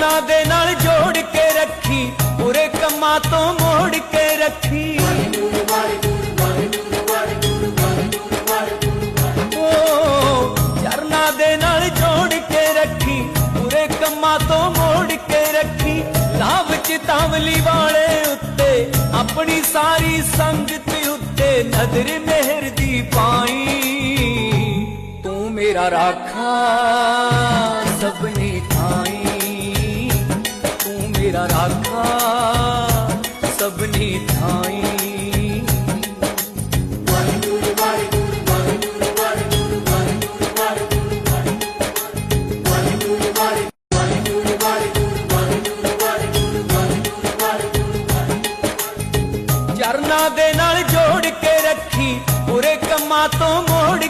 ਚਰਨਾਂ ਦੇ ਨਾਲ ਜੋੜ ਕੇ ਰੱਖੀ, ਬੁਰੇ ਕੰਮਾਂ ਤੋਂ ਮੋੜ ਕੇ ਰੱਖੀ। ਚਰਨਾਂ ਦੇ ਨਾਲ ਜੋੜ ਕੇ ਰੱਖੀ, ਬੁਰੇ ਕੰਮਾਂ ਤੋਂ ਮੋੜ ਕੇ ਰੱਖੀ। ਲਾਭ ਚਿਤਾਵਲੀ ਵਾਲੇ ਉੱਤੇ ਆਪਣੀ ਸਾਰੀ ਸੰਗਤ ਉੱਤੇ ਨਜ਼ਰ ਮਿਹਰ ਦੀ ਪਾਈ। ਤੂੰ ਮੇਰਾ ਰਾਖਾ ਸਭਨੀ ਥਾਈ, ਤੂੰ ਮੇਰਾ ਰਾਖਾ ਸਭਨੀ ਥਾਈ। ਚਰਨਾਂ ਦੇ ਨਾਲ ਜੋੜ ਕੇ ਰੱਖੀ, ਬੁਰੇ ਕੰਮਾਂ ਤੋਂ ਮੋੜ